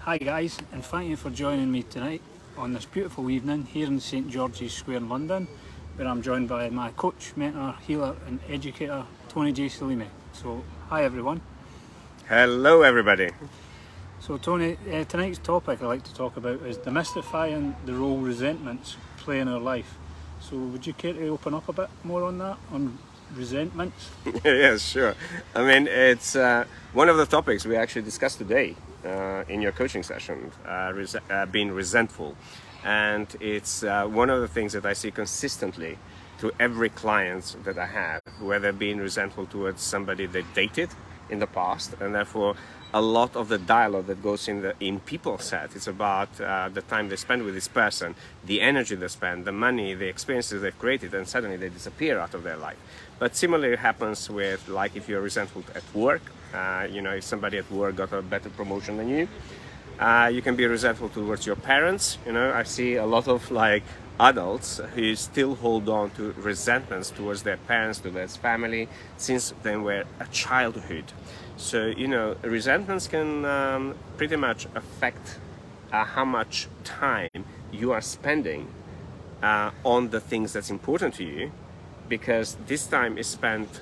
Hi guys, and thank you for joining me tonight on this beautiful evening here in St George's Square in London, where I'm joined by my coach, mentor, healer and educator, Tony J. Salimi. So, hi everyone. Hello everybody. So Tony, tonight's topic I'd like to talk about is demystifying the role resentments play in our life. So would you care to open up a bit more on that, on resentments? Yes, sure. I mean, it's one of the topics we actually discussed today in your coaching session, being resentful. And it's one of the things that I see consistently to every client that I have, whether being resentful towards somebody they dated in the past, and therefore a lot of the dialogue that goes in people's head, it's about the time they spend with this person, the energy they spend, the money, the experiences they've created, and suddenly they disappear out of their life. But similarly happens with, like, if you're resentful at work, if somebody at work got a better promotion than you, you can be resentful towards your parents. I see a lot of adults who still hold on to resentments towards their parents, to their family, since they were a childhood. So, resentments can pretty much affect how much time you are spending on the things that's important to you, because this time is spent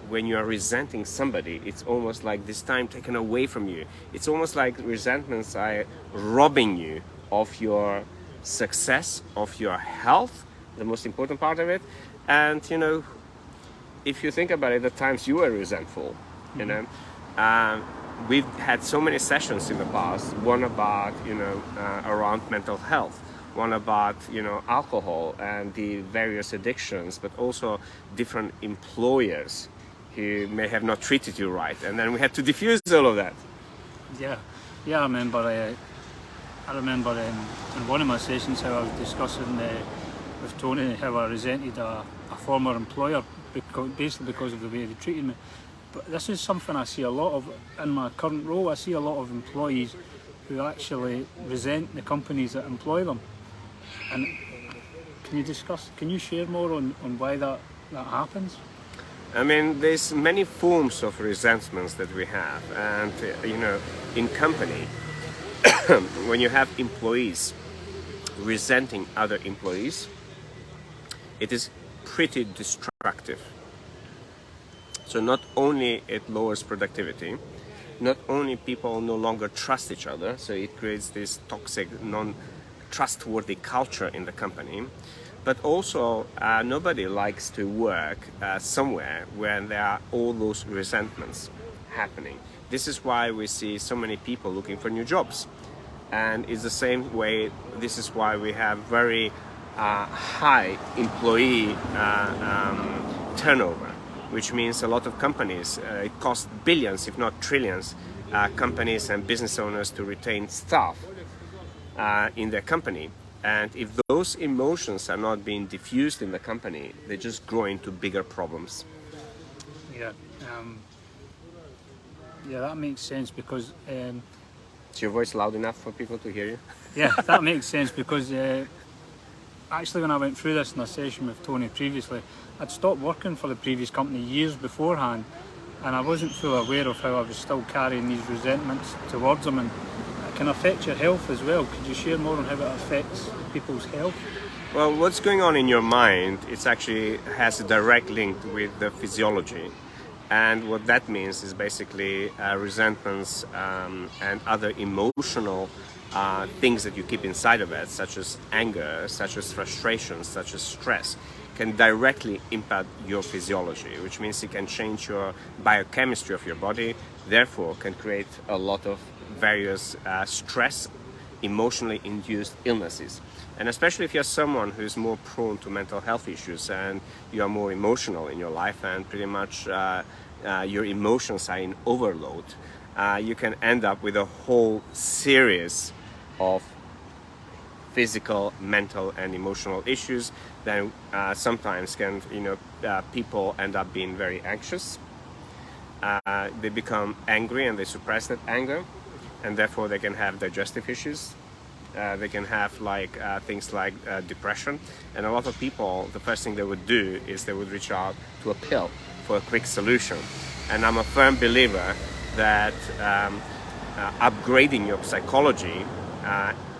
when you are resenting somebody. It's almost like this time taken away from you. It's almost like resentments are robbing you of your success, of your health, the most important part of it. And, if you think about it, the times you were resentful, we've had so many sessions in the past, one about, around mental health, one about, alcohol and the various addictions, but also different employers who may have not treated you right. And then we had to diffuse all of that. Yeah, I remember in one of my sessions how I was discussing with Tony how I resented a former employer basically because of the way they treated me. But this is something I see a lot of in my current role. I see a lot of employees who actually resent the companies that employ them. And can you share more on why that happens? I mean, there's many forms of resentments that we have. And, in company, when you have employees resenting other employees, it is pretty destructive. So not only it lowers productivity, not only people no longer trust each other, so it creates this toxic, non-trustworthy culture in the company, but also nobody likes to work somewhere where there are all those resentments happening. This is why we see so many people looking for new jobs. And it's the same way, this is why we have very high employee turnover, which means a lot of companies, it costs billions, if not trillions, companies and business owners to retain staff in their company. And if those emotions are not being diffused in the company, they just grow into bigger problems. Yeah, that makes sense because... Is your voice loud enough for people to hear you? Yeah, that makes sense because actually when I went through this in a session with Tony previously, I'd stopped working for the previous company years beforehand, and I wasn't fully aware of how I was still carrying these resentments towards them, and it can affect your health as well. Could you share more on how it affects people's health? Well, what's going on in your mind, it actually has a direct link with the physiology. And what that means is basically resentments and other emotional things that you keep inside of it, such as anger, such as frustration, such as stress, can directly impact your physiology, which means it can change your biochemistry of your body, therefore can create a lot of various stress, emotionally induced illnesses. And especially if you're someone who's more prone to mental health issues and you are more emotional in your life and pretty much your emotions are in overload, you can end up with a whole series of physical, mental and emotional issues. Then sometimes people end up being very anxious. They become angry and they suppress that anger, and therefore they can have digestive issues. They can have things like depression, and a lot of people, the first thing they would do is they would reach out to a pill for a quick solution. And I'm a firm believer that upgrading your psychology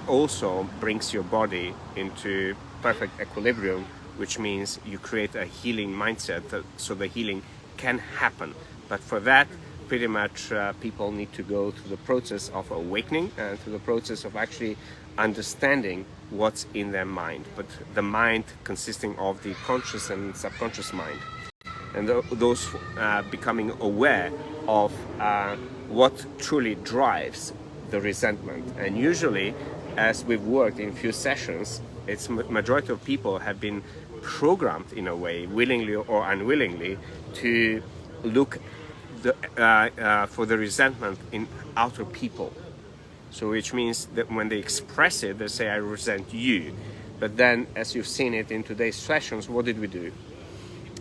also brings your body into perfect equilibrium, which means you create a healing mindset so the healing can happen. But for that, pretty much people need to go through the process of awakening and through the process of actually understanding what's in their mind. But the mind consisting of the conscious and subconscious mind. And those becoming aware of what truly drives the resentment. And usually, as we've worked in few sessions, it's majority of people have been programmed in a way, willingly or unwillingly, to look for the resentment in outer people. So which means that when they express it, they say, I resent you. But then, as you've seen it in today's sessions, what did we do?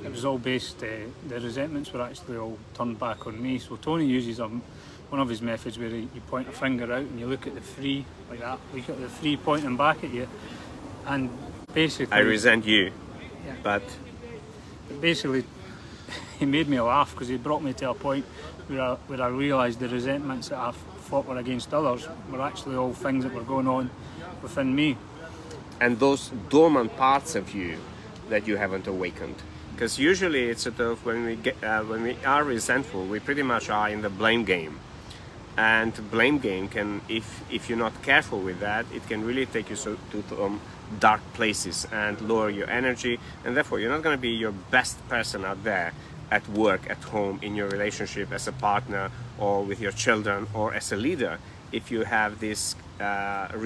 It was all based, the resentments were actually all turned back on me. So Tony uses one of his methods where you point a finger out and you look at the three, like that, look at the three pointing back at you. And basically... I resent you, yeah. But basically, he made me laugh because he brought me to a point where I realised the resentments that I thought were against others were actually all things that were going on within me. And those dormant parts of you that you haven't awakened. Because usually it's sort of when we are resentful, we pretty much are in the blame game. And blame game can, if you're not careful with that, it can really take you to dark places and lower your energy, and therefore you're not going to be your best person out there at work, at home, in your relationship, as a partner, or with your children, or as a leader, if you have this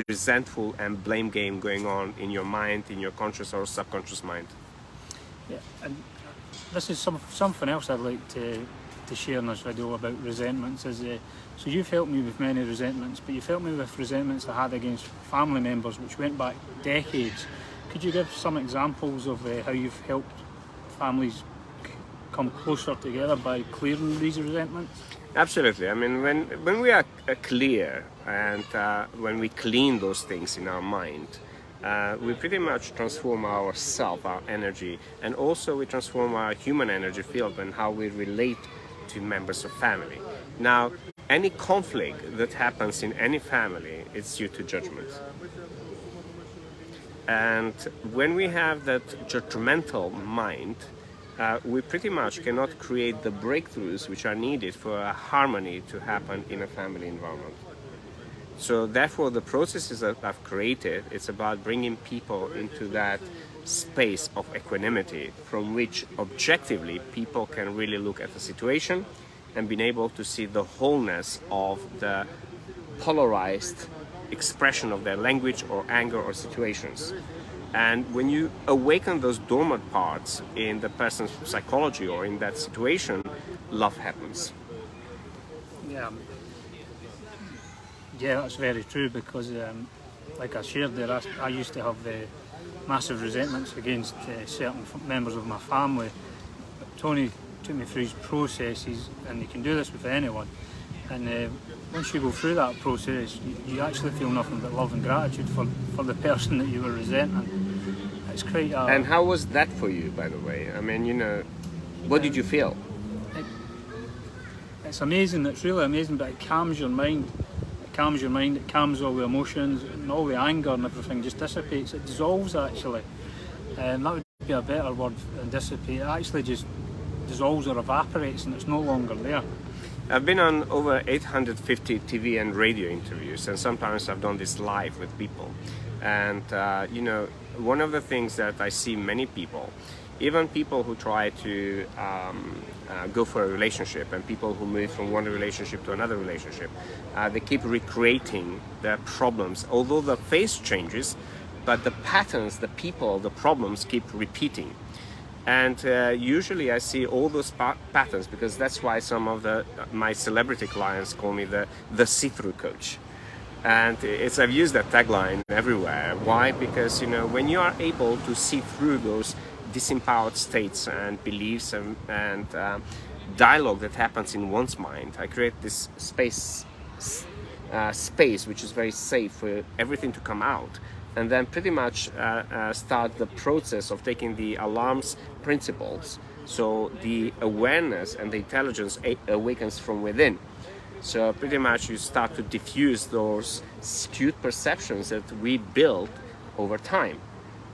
resentful and blame game going on in your mind, in your conscious or subconscious mind. Yeah, and this is something else I'd like to share in this video about resentments. So you've helped me with many resentments, but you've helped me with resentments I had against family members, which went back decades. Could you give some examples of how you've helped families come closer together by clearing these resentments? Absolutely. I mean, when we are clear and when we clean those things in our mind, we pretty much transform ourselves, our energy, and also we transform our human energy field and how we relate to members of family. Now, any conflict that happens in any family is due to judgment. And when we have that judgmental mind, we pretty much cannot create the breakthroughs which are needed for a harmony to happen in a family environment. So therefore, the processes that I've created, it's about bringing people into that space of equanimity from which objectively people can really look at the situation and being able to see the wholeness of the polarized expression of their language or anger or situations. And when you awaken those dormant parts in the person's psychology or in that situation, love happens. Yeah, that's very true, because like I shared there, I used to have massive resentments against certain members of my family. But Tony took me through his processes, and you can do this with anyone. And once you go through that process, you actually feel nothing but love and gratitude for the person that you were resenting. It's quite And how was that for you, by the way? I mean, what did you feel? It's amazing, it's really amazing, but it calms your mind. It calms all the emotions, and all the anger and everything just dissipates. It dissolves, actually. That would be a better word than dissipate. It actually just dissolves or evaporates, and it's no longer there. I've been on over 850 TV and radio interviews, and sometimes I've done this live with people. And one of the things that I see many people, even people who try to go for a relationship, and people who move from one relationship to another relationship, they keep recreating their problems. Although the face changes, but the patterns, the people, the problems keep repeating. And usually I see all those patterns, because that's why some of my celebrity clients call me the see-through coach. And I've used that tagline everywhere. Why? Because when you are able to see through those disempowered states and beliefs and dialogue that happens in one's mind, I create this space which is very safe for everything to come out, and then pretty much start the process of taking the alarms principles. So the awareness and the intelligence awakens from within. So pretty much you start to diffuse those skewed perceptions that we build over time.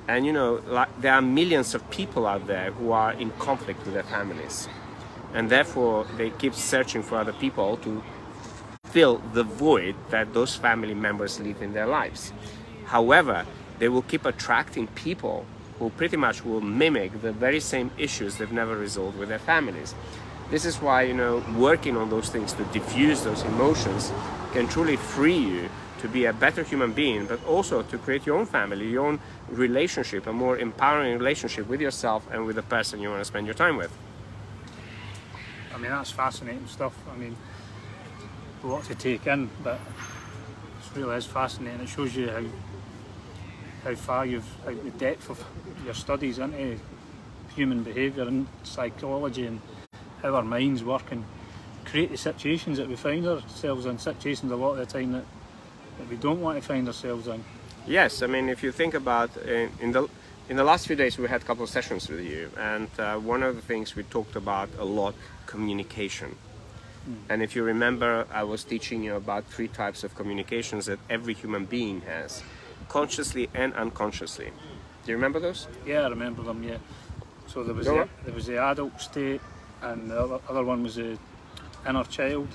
And you know, like, there are millions of people out there who are in conflict with their families. And therefore they keep searching for other people to fill the void that those family members leave in their lives. However, they will keep attracting people who pretty much will mimic the very same issues they've never resolved with their families. This is why, you know, working on those things to diffuse those emotions can truly free you to be a better human being, but also to create your own family, your own relationship, a more empowering relationship with yourself and with the person you want to spend your time with. I mean, that's fascinating stuff. I mean, a lot to take in, but it really is fascinating. It shows you how far the depth of your studies into human behaviour and psychology and how our minds work and create the situations that we find ourselves in, situations a lot of the time that we don't want to find ourselves in. Yes, I mean, if you think about in the last few days we had a couple of sessions with you, and one of the things we talked about a lot, communication. And if you remember, I was teaching you about 3 types of communications that every human being has, consciously and unconsciously. Do you remember those? Yeah, I remember them, yeah. So there was the adult state, and the other one was the inner child,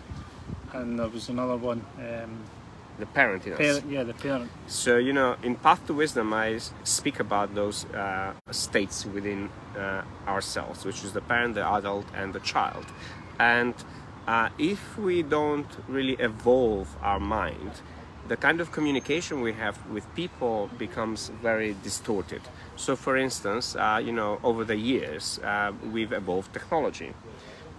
and there was another one, the parent in us. the parent. So, you know, in Path to Wisdom, I speak about those states within ourselves, which is the parent, the adult, and the child. And if we don't really evolve our mind, the kind of communication we have with people becomes very distorted. So, for instance, you know, over the years, we've evolved technology.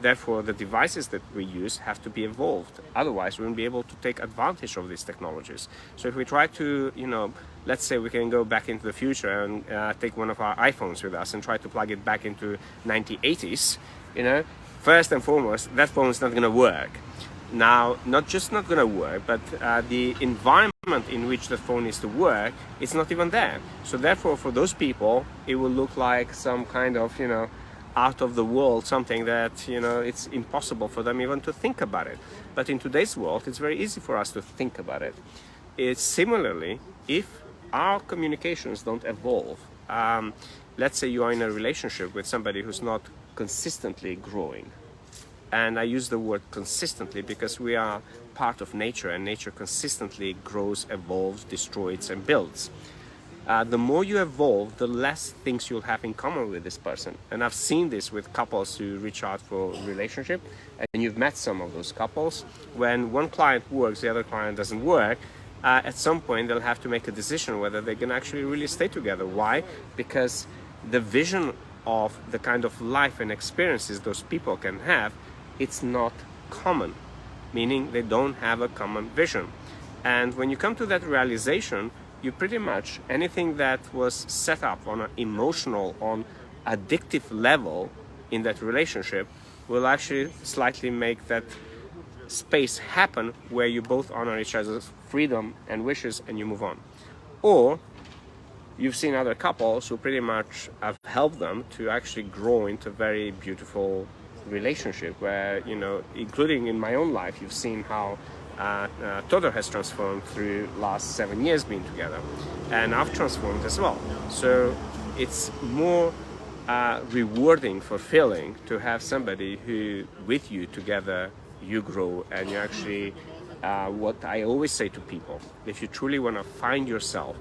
Therefore, the devices that we use have to be evolved. Otherwise, we won't be able to take advantage of these technologies. So if we try to, you know, let's say we can go back into the future and take one of our iPhones with us and try to plug it back into 1980s, you know, first and foremost, that phone is not going to work. Now, not going to work, but the environment in which the phone is to work, it's not even there. So therefore, for those people, it will look like some kind of, you know, out of the world, something that, you know, it's impossible for them even to think about it. But in today's world, it's very easy for us to think about it. It's similarly, if our communications don't evolve, let's say you are in a relationship with somebody who's not consistently growing. And I use the word consistently because we are part of nature, and nature consistently grows, evolves, destroys, and builds. The more you evolve, the less things you'll have in common with this person. And I've seen this with couples who reach out for a relationship, and you've met some of those couples. When one client works, the other client doesn't work, at some point they'll have to make a decision whether they can actually really stay together. Why? Because the vision of the kind of life and experiences those people can have, it's not common, meaning they don't have a common vision. And when you come to that realization, you pretty much, anything that was set up on an emotional, on addictive level in that relationship will actually slightly make that space happen where you both honor each other's freedom and wishes and you move on. Or you've seen other couples who pretty much have helped them to actually grow into a very beautiful relationship where, you know, including in my own life, you've seen how Todor has transformed through last 7 years being together, and I've transformed as well. So it's more rewarding, fulfilling to have somebody who, with you together, you grow, and you actually, what I always say to people, if you truly want to find yourself,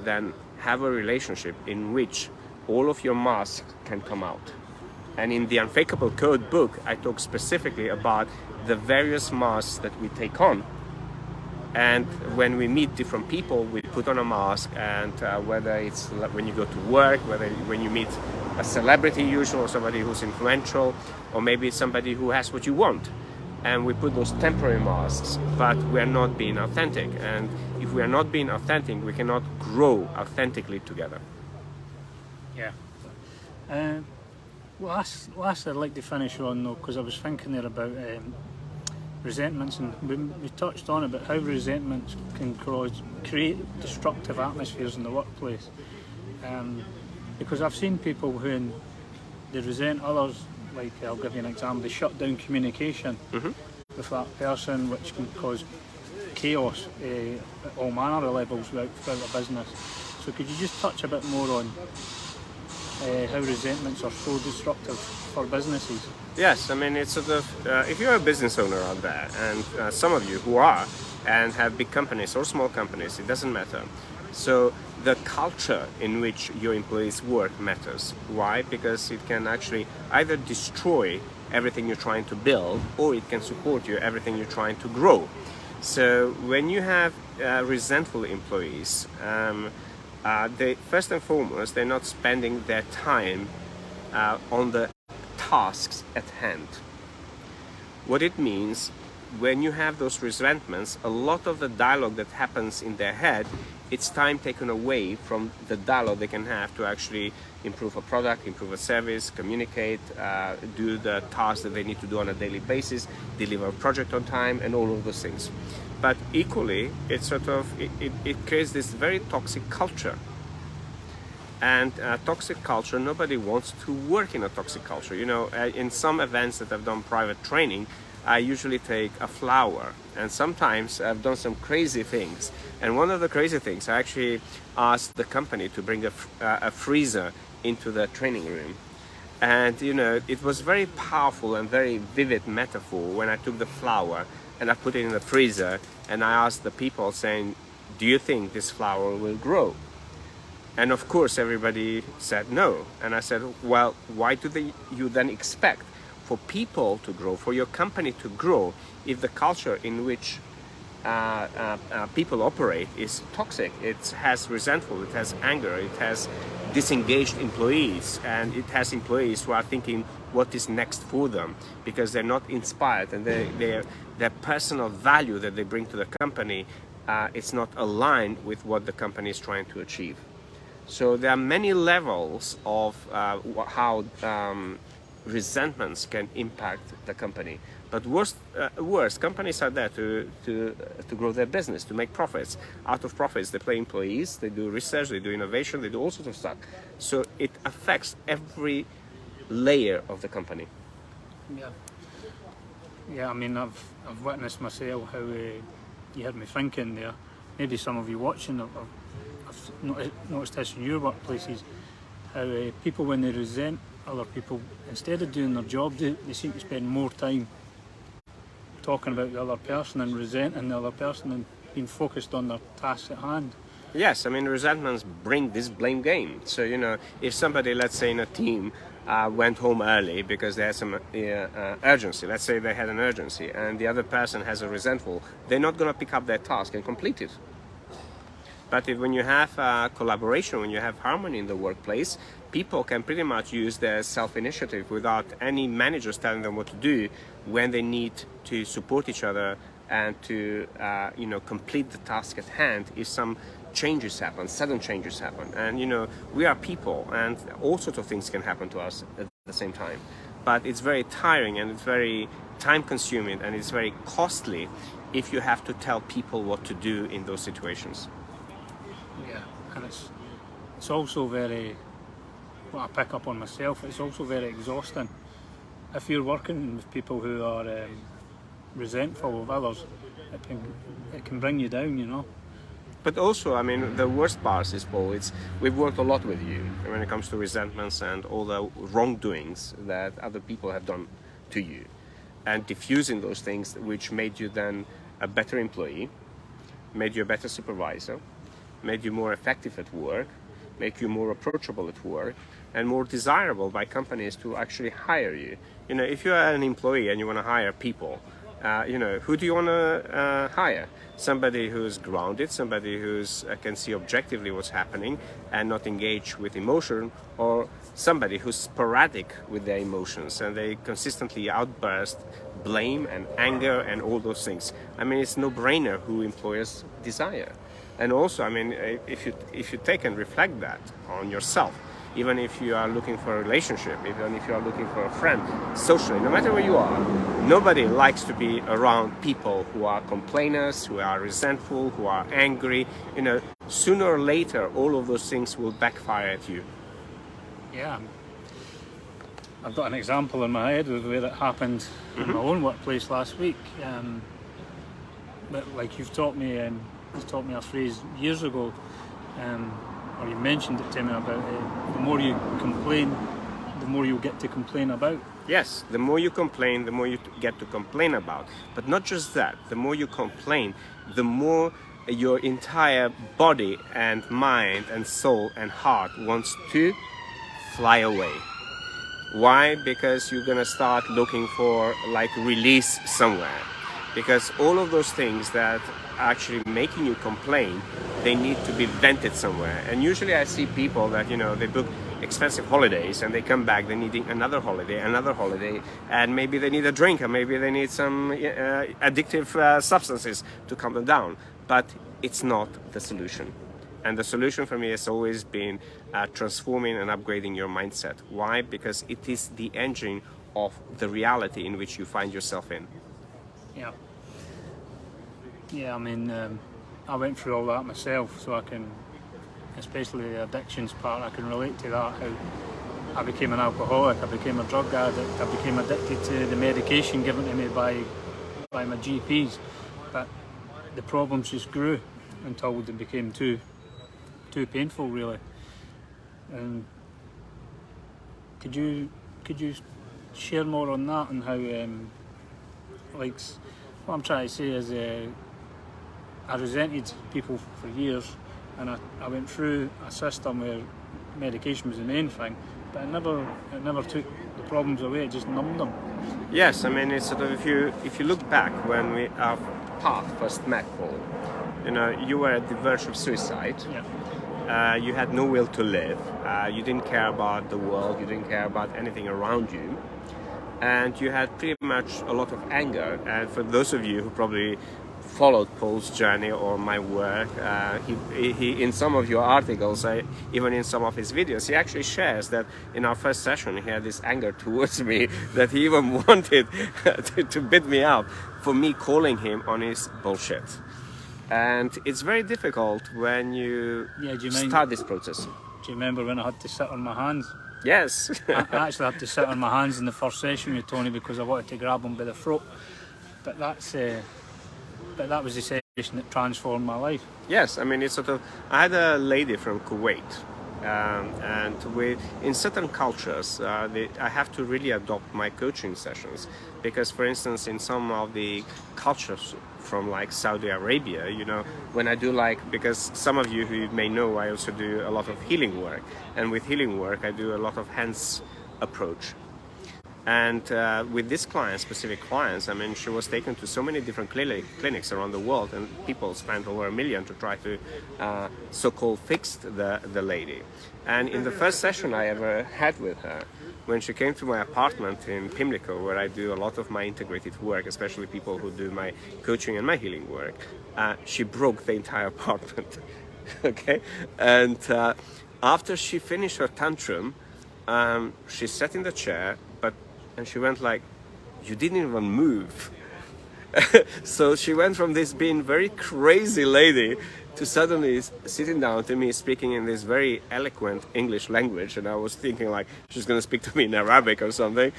then have a relationship in which all of your masks can come out. And in the Unfakeable Code book, I talk specifically about the various masks that we take on. And when we meet different people, we put on a mask, and whether it's when you go to work, whether when you meet a celebrity usually, or somebody who's influential, or maybe it's somebody who has what you want. And we put those temporary masks, but we're not being authentic. And if we are not being authentic, we cannot grow authentically together. Yeah. Last I'd like to finish on though, because I was thinking there about resentments, and we touched on it, but how resentments can create destructive atmospheres in the workplace. Because I've seen people who they resent others, like I'll give you an example, they shut down communication. with that person, which can cause chaos at all manner of levels throughout the business. So could you just touch a bit more on how resentments are so destructive for businesses? Yes, I mean, it's sort of, if you're a business owner out there, and some of you who are, and have big companies or small companies, it doesn't matter. So the culture in which your employees work matters. Why? Because it can actually either destroy everything you're trying to build, or it can support you everything you're trying to grow. So when you have resentful employees, they, first and foremost, they're not spending their time on the tasks at hand. What it means, when you have those resentments, a lot of the dialogue that happens in their head, it's time taken away from the dialogue they can have to actually improve a product, improve a service, communicate, do the tasks that they need to do on a daily basis, deliver a project on time, and all of those things. But equally, it sort of it creates this very toxic culture. And toxic culture, nobody wants to work in a toxic culture. You know, in some events that I've done private training, I usually take a flower, and sometimes I've done some crazy things. And one of the crazy things, I actually asked the company to bring a freezer into the training room. And you know, it was very powerful and very vivid metaphor when I took the flower and I put it in the freezer, and I asked the people saying, do you think this flower will grow? And of course everybody said no. And I said, well, why do you then expect for people to grow, for your company to grow, if the culture in which people operate is toxic? It has resentful, it has anger, it has disengaged employees, and it has employees who are thinking what is next for them, because they're not inspired, and their personal value that they bring to the company it's not aligned with what the company is trying to achieve. So there are many levels of how resentments can impact the company. But worse, companies are there to grow their business, to make profits. Out of profits, they pay employees, they do research, they do innovation, they do all sorts of stuff. So it affects every layer of the company. Yeah. I mean, I've witnessed myself how you had me thinking there. Maybe some of you watching I've noticed this in your workplaces, how people, when they resent other people, instead of doing their job, they seem to spend more time talking about the other person and resenting the other person and being focused on their tasks at hand. Yes, I mean, resentments bring this blame game. So, you know, if somebody, let's say in a team, went home early because they had some urgency, let's say they had an urgency, and the other person has a resentful, they're not going to pick up their task and complete it. But when you have collaboration, when you have harmony in the workplace, people can pretty much use their self-initiative without any managers telling them what to do when they need to support each other and to complete the task at hand if some changes happen, sudden changes happen. And you know, we are people, and all sorts of things can happen to us at the same time. But it's very tiring, and it's very time-consuming, and it's very costly if you have to tell people what to do in those situations. Yeah, and it's also very, what I pick up on myself, it's also very exhausting. If you're working with people who are resentful of others, it can bring you down, you know. But also, I mean, the worst part is, Paul, we've worked a lot with you when it comes to resentments and all the wrongdoings that other people have done to you, and diffusing those things, which made you then a better employee, made you a better supervisor, made you more effective at work, make you more approachable at work, and more desirable by companies to actually hire you. You know, if you are an employee and you want to hire people, who do you want to hire? Somebody who's grounded, somebody who's can see objectively what's happening and not engage with emotion, or somebody who's sporadic with their emotions and they consistently outburst blame and anger and all those things. I mean, it's no-brainer who employers desire. And also, I mean, if you take and reflect that on yourself, even if you are looking for a relationship, even if you are looking for a friend, socially, no matter where you are, nobody likes to be around people who are complainers, who are resentful, who are angry. You know, sooner or later, all of those things will backfire at you. Yeah. I've got an example in my head of where it happened in my own workplace last week. But like you've taught me a phrase years ago, or you mentioned it to me about the more you complain, the more you'll get to complain about. Yes, the more you complain, the more you get to complain about. But not just that, the more you complain, the more your entire body and mind and soul and heart wants to fly away. Why? Because you're gonna start looking for like release somewhere. Because all of those things that are actually making you complain, they need to be vented somewhere. And usually I see people that, they book expensive holidays and they come back, they're needing another holiday, and maybe they need a drink, or maybe they need some addictive substances to calm them down. But it's not the solution. And the solution for me has always been transforming and upgrading your mindset. Why? Because it is the engine of the reality in which you find yourself in. Yeah, I mean, I went through all that myself, so I can, especially the addictions part, I can relate to that, how I became an alcoholic, I became a drug addict, I became addicted to the medication given to me by my GPs, but the problems just grew until they became too painful, really. And could you share more on that, and how like what I'm trying to say is I resented people for years, and I went through a system where medication was the main thing, but it never took the problems away, it just numbed them. Yes, I mean, it's sort of, if you look back when our path first met, Paul, you were at the verge of suicide. Yeah. You had no will to live. You didn't care about the world. You didn't care about anything around you. And you had pretty much a lot of anger. And for those of you who probably followed Paul's journey or my work, he in some of your articles, even in some of his videos, he actually shares that in our first session he had this anger towards me that he even wanted to beat me up for me calling him on his bullshit. And it's very difficult when you start this process. Do you remember when I had to sit on my hands? Yes. I actually had to sit on my hands in the first session with Tony because I wanted to grab him by the throat. But that was the session that transformed my life. Yes, I mean, it's sort of, I had a lady from Kuwait, and in certain cultures, I have to really adopt my coaching sessions, because, for instance, in some of the cultures from like Saudi Arabia, when I do because some of you who may know, I also do a lot of healing work, and with healing work I do a lot of hands approach. And with this client, specific clients, I mean, she was taken to so many different clinics around the world, and people spent over $1 million to try to so-called fix the lady. And in the first session I ever had with her, when she came to my apartment in Pimlico, where I do a lot of my integrated work, especially people who do my coaching and my healing work, she broke the entire apartment. Okay? And after she finished her tantrum, she sat in the chair, and she went like, "You didn't even move." So she went from this being very crazy lady to suddenly sitting down to me, speaking in this very eloquent English language, and I was thinking like she's going to speak to me in Arabic or something,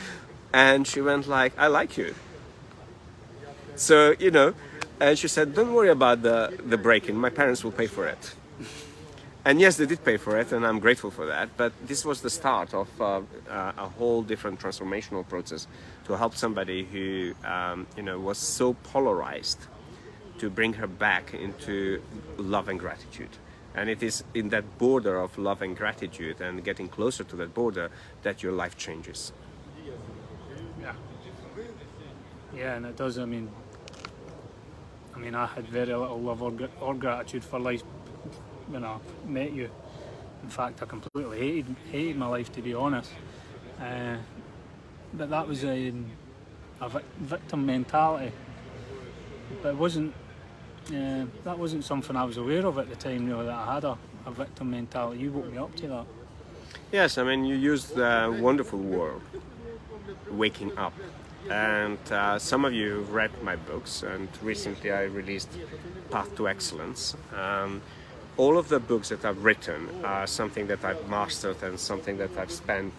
and she went like, "I like you." So, and she said, "Don't worry about the break-in, my parents will pay for it." And yes, they did pay for it, and I'm grateful for that. But this was the start of a whole different transformational process to help somebody who, was so polarized, to bring her back into love and gratitude. And it is in that border of love and gratitude and getting closer to that border that your life changes. Yeah, and it does. I mean, I had very little love or gratitude for life when I met you. In fact, I completely hated my life, to be honest. But that was a victim mentality. But it wasn't. That wasn't something I was aware of at the time, really, that I had a victim mentality. You woke me up to that. Yes, I mean, you used the wonderful word, waking up. And some of you have read my books, and recently I released Path to Excellence. All of the books that I've written are something that I've mastered and something that I've spent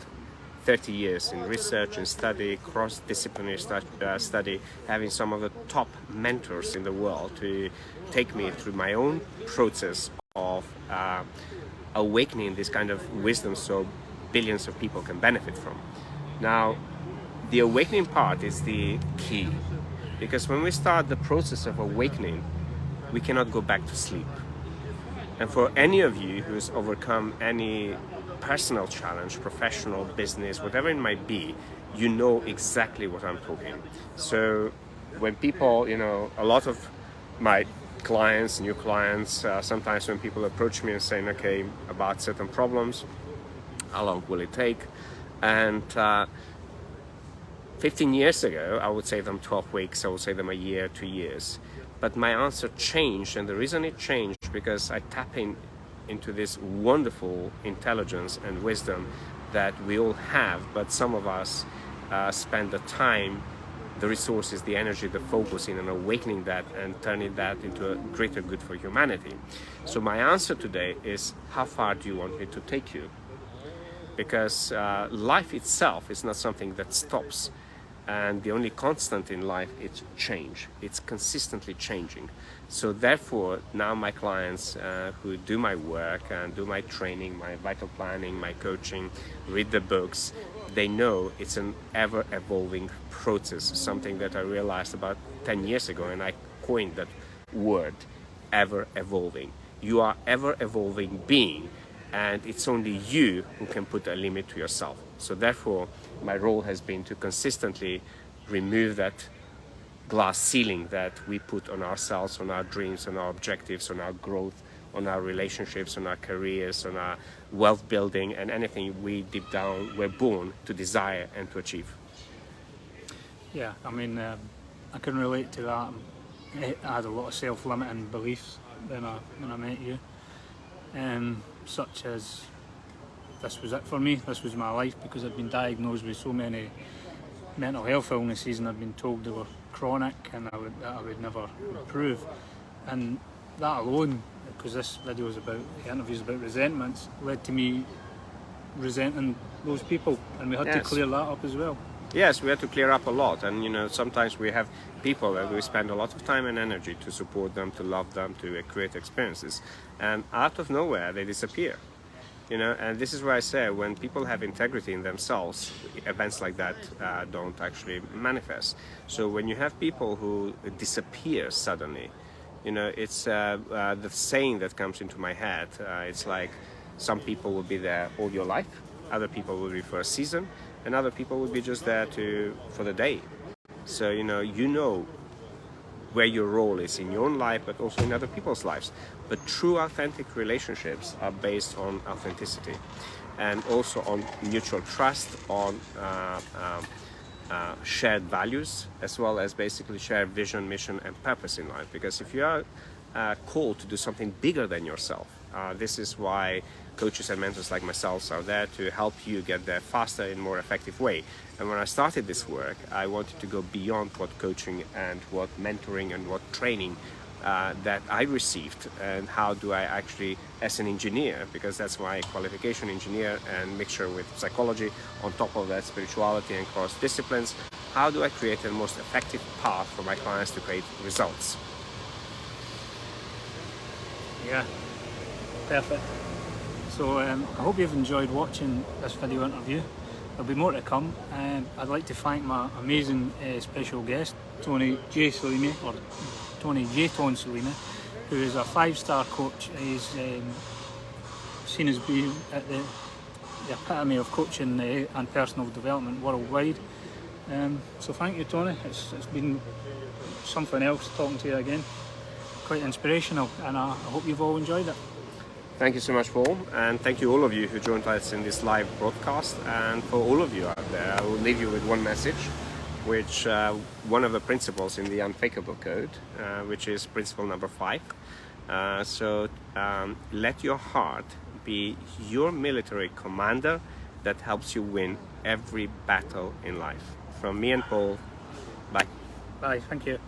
30 years in research and study, cross-disciplinary study, having some of the top mentors in the world to take me through my own process of awakening this kind of wisdom so billions of people can benefit from. Now, the awakening part is the key, because when we start the process of awakening, we cannot go back to sleep. And for any of you who's overcome any personal challenge, professional, business, whatever it might be, you know exactly what I'm talking. So when people, a lot of my clients, new clients, sometimes when people approach me and saying, okay, about certain problems, how long will it take? And 15 years ago, I would say them 12 weeks, I would say them a year, 2 years. But my answer changed, and the reason it changed because I tap into this wonderful intelligence and wisdom that we all have, but some of us spend the time, the resources, the energy, the focus in awakening that and turning that into a greater good for humanity. So my answer today is, how far do you want me to take you? Because life itself is not something that stops. And the only constant in life is change. It's consistently changing. So therefore, now my clients who do my work and do my training, my vital planning, my coaching, read the books, they know it's an ever-evolving process, something that I realized about 10 years ago, and I coined that word, ever-evolving. You are ever-evolving being, and it's only you who can put a limit to yourself. So therefore, my role has been to consistently remove that glass ceiling that we put on ourselves, on our dreams, on our objectives, on our growth, on our relationships, on our careers, on our wealth building, and anything we deep down were born to desire and to achieve. Yeah, I mean, I can relate to that. I had a lot of self-limiting beliefs when I met you, such as this was it for me, this was my life, because I'd been diagnosed with so many mental health illnesses and I'd been told they were chronic and that I would never improve. And that alone, because this video is about, the interview is about resentments, led to me resenting those people, and we had to clear that up as well. Yes, we had to clear up a lot, and sometimes we have people that we spend a lot of time and energy to support them, to love them, to create experiences, and out of nowhere they disappear. And this is where I say, when people have integrity in themselves, events like that don't actually manifest. So when you have people who disappear suddenly, it's the saying that comes into my head. It's like some people will be there all your life, other people will be for a season, and other people will be just there for the day. So you know where your role is in your own life, but also in other people's lives. But true authentic relationships are based on authenticity, and also on mutual trust, on shared values, as well as basically shared vision, mission, and purpose in life. Because if you are called to do something bigger than yourself, this is why coaches and mentors like myself are there to help you get there faster in a more effective way. And when I started this work, I wanted to go beyond what coaching and what mentoring and what training that I received, and how do I actually, as an engineer, because that's my qualification, engineer and mixture with psychology, on top of that spirituality and cross disciplines, how do I create the most effective path for my clients to create results? Yeah, perfect. So I hope you've enjoyed watching this video interview. There'll be more to come. I'd like to thank my amazing special guest, Tony J. Salimi, or Tony J. Ton Salimi, who is a 5-star coach. He's seen as being at the epitome of coaching and personal development worldwide. So thank you, Tony. It's been something else talking to you again. Quite inspirational, and I hope you've all enjoyed it. Thank you so much, Paul, and thank you all of you who joined us in this live broadcast. And for all of you out there, I will leave you with one message, which one of the principles in the Unfakeable Code, which is principle number 5. Let your heart be your military commander that helps you win every battle in life. From me and Paul, bye. Bye, thank you.